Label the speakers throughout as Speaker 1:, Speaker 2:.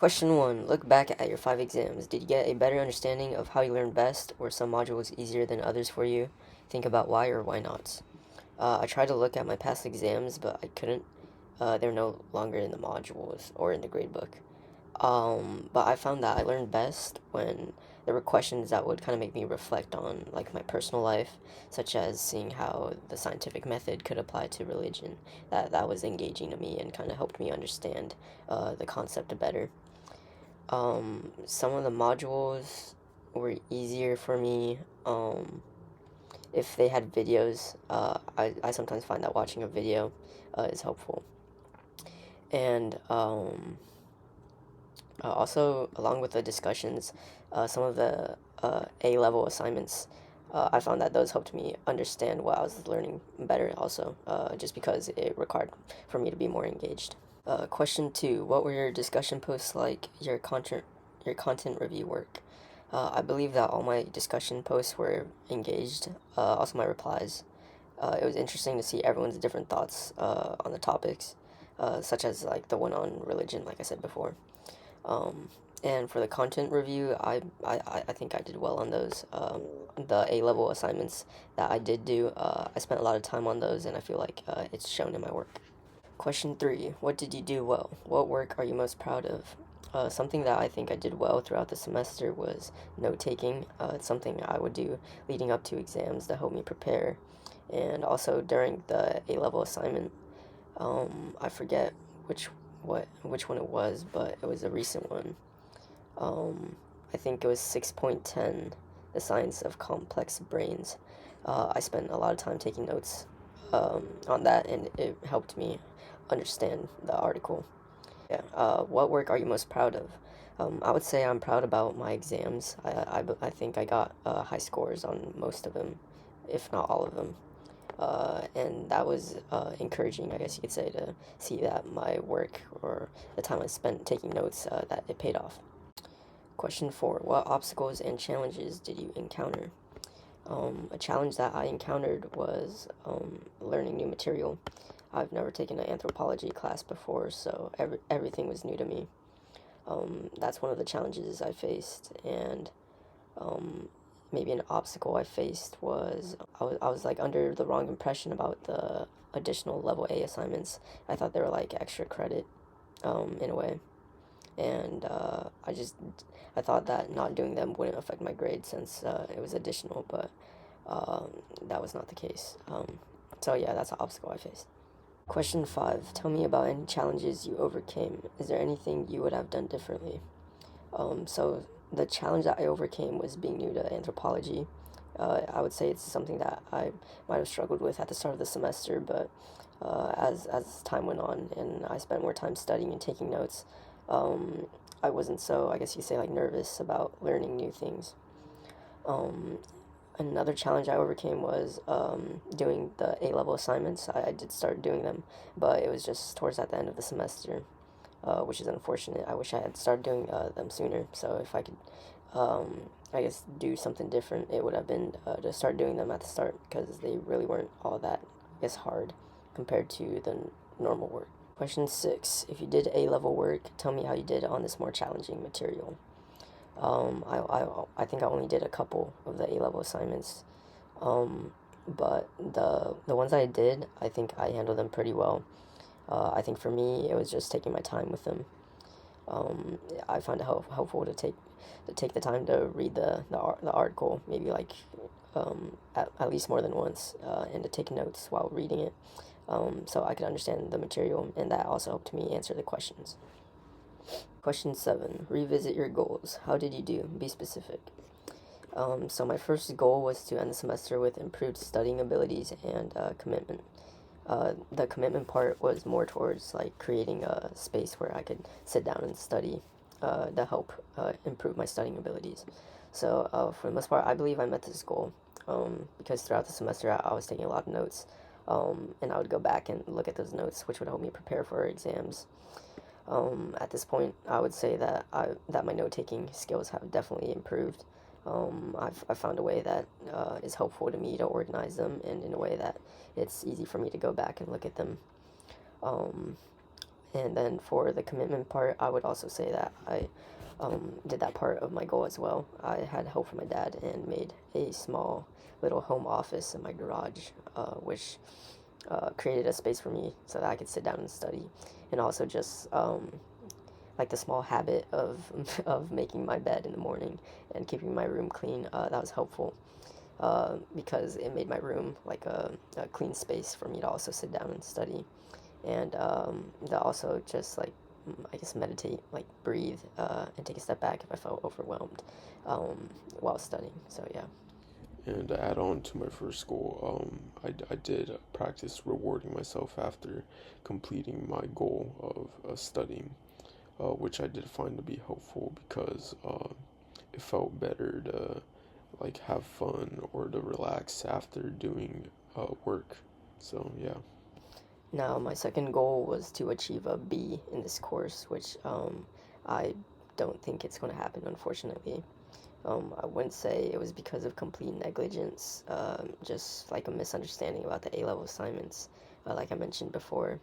Speaker 1: Question 1. Look back at your 5 exams. Did you get a better understanding of how you learned best? Were some modules easier than others for you? Think about why or why not. I tried to look at my past exams, but I couldn't. They're no longer in the modules or in the gradebook. But I found that I learned best when there were questions that would kind of make me reflect on like my personal life, such as seeing how the scientific method could apply to religion. That was engaging to me and kind of helped me understand the concept better. Some of the modules were easier for me. If they had videos, I sometimes find that watching a video is helpful. And also, along with the discussions, some of the A level assignments, I found that those helped me understand what I was learning better, also, just because it required for me to be more engaged. Question 2. What were your discussion posts like, your content review work? I believe that all my discussion posts were engaged, also my replies. It was interesting to see everyone's different thoughts on the topics, such as like the one on religion, like I said before. Um, and for the content review, I think I did well on those. The A level assignments that I did do, I spent a lot of time on those, and I feel like it's shown in my work. Question 3. What did you do well? What work are you most proud of? Something that I think I did well throughout the semester was note taking. It's something I would do leading up to exams to help me prepare. And also during the A level assignment, I forget which one it was, but it was a recent one. I think it was 6.10, The Science of Complex Brains. I spent a lot of time taking notes on that, and it helped me understand the article. Yeah. What work are you most proud of? I would say I'm proud about my exams. I think I got high scores on most of them, if not all of them. And that was encouraging, I guess you could say, to see that my work or the time I spent taking notes, that it paid off. Question 4. What obstacles and challenges did you encounter? A challenge that I encountered was learning new material. I've never taken an anthropology class before, so everything was new to me. That's one of the challenges I faced, and um, maybe an obstacle I faced was I was like under the wrong impression about the additional level A assignments. I thought they were like extra credit, in a way, and I thought that not doing them wouldn't affect my grade since it was additional, but that was not the case. So yeah, that's an obstacle I faced. Question 5. Tell me about any challenges you overcame. Is there anything you would have done differently? So the challenge that I overcame was being new to anthropology. I would say it's something that I might have struggled with at the start of the semester, but as time went on and I spent more time studying and taking notes, um, I wasn't so, I guess you could say, like nervous about learning new things. Um, Another challenge I overcame was doing the A level assignments. I did start doing them, but it was just towards at the end of the semester, which is unfortunate. I wish I had started doing them sooner. So if I could, I guess, do something different, it would have been to start doing them at the start because they really weren't all that, I guess, hard compared to the normal work. Question 6. If you did A level work, tell me how you did on this more challenging material. I think I only did a couple of the A level assignments, um, but the ones I did, I think I handled them pretty well. I think for me, it was just taking my time with them. I found it helpful to take the time to read the article, maybe like at least more than once, and to take notes while reading it, so I could understand the material, and that also helped me answer the questions. Question 7. Revisit your goals. How did you do? Be specific. So my first goal was to end the semester with improved studying abilities and commitment. The commitment part was more towards like creating a space where I could sit down and study to help improve my studying abilities. So for the most part, I believe I met this goal because throughout the semester I was taking a lot of notes, and I would go back and look at those notes, which would help me prepare for exams. At this point, I would say that my note taking skills have definitely improved. I've found a way that is helpful to me to organize them, and in a way that it's easy for me to go back and look at them. Um, And then for the commitment part, I would also say that I did that part of my goal as well. I had help from my dad and made a small little home office in my garage, which created a space for me so that I could sit down and study, and also just like the small habit of of making my bed in the morning and keeping my room clean. That was helpful because it made my room like a clean space for me to also sit down and study, and to also just like I guess meditate, like breathe, and take a step back if I felt overwhelmed while studying. So yeah.
Speaker 2: And to add on to my first goal, I did practice rewarding myself after completing my goal of studying, which I did find to be helpful because it felt better to like have fun or to relax after doing work. So yeah.
Speaker 1: Now my second goal was to achieve a B in this course, which I don't think it's going to happen, unfortunately. I wouldn't say it was because of complete negligence, just like a misunderstanding about the A level assignments, like I mentioned before.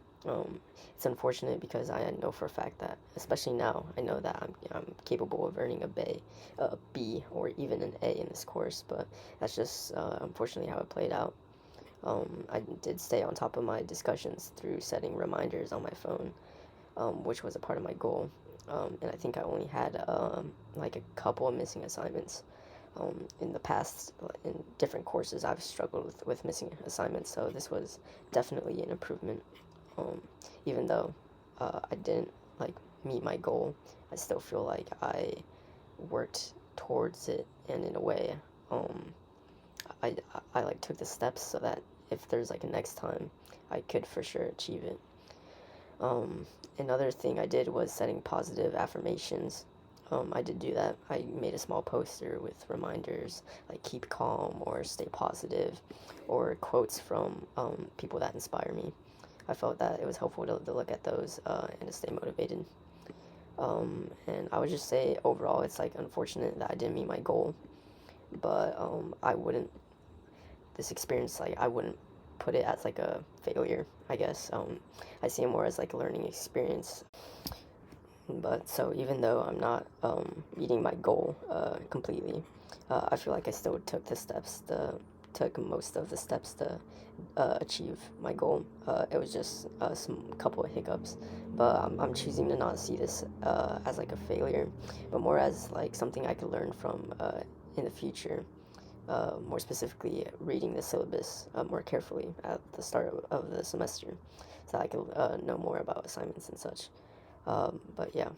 Speaker 1: It's unfortunate because I know for a fact that, especially now, I know that I'm capable of earning a B, or even an A in this course, but that's just unfortunately how it played out. I did stay on top of my discussions through setting reminders on my phone, which was a part of my goal. And I think I only had like a couple of missing assignments. In the past, in different courses, I've struggled with missing assignments, so this was definitely an improvement. Um, Even though I didn't like meet my goal, I still feel like I worked towards it, and in a way, um, I like took the steps so that if there's like a next time, I could for sure achieve it. Um, Another thing I did was setting positive affirmations. I did do that. I made a small poster with reminders like keep calm or stay positive, or quotes from people that inspire me. I felt that it was helpful to look at those and to stay motivated. And I would just say overall, it's like unfortunate that I didn't meet my goal, but I wouldn't this experience like I wouldn't put it as like a failure. I guess I see it more as like a learning experience. But so even though I'm not meeting my goal completely, I feel like I still took most of the steps to achieve my goal. It was just some couple of hiccups, but I'm choosing to not see this as like a failure, but more as like something I could learn from in the future. More specifically, reading the syllabus more carefully at the start of the semester, so I could know more about assignments and such. But yeah.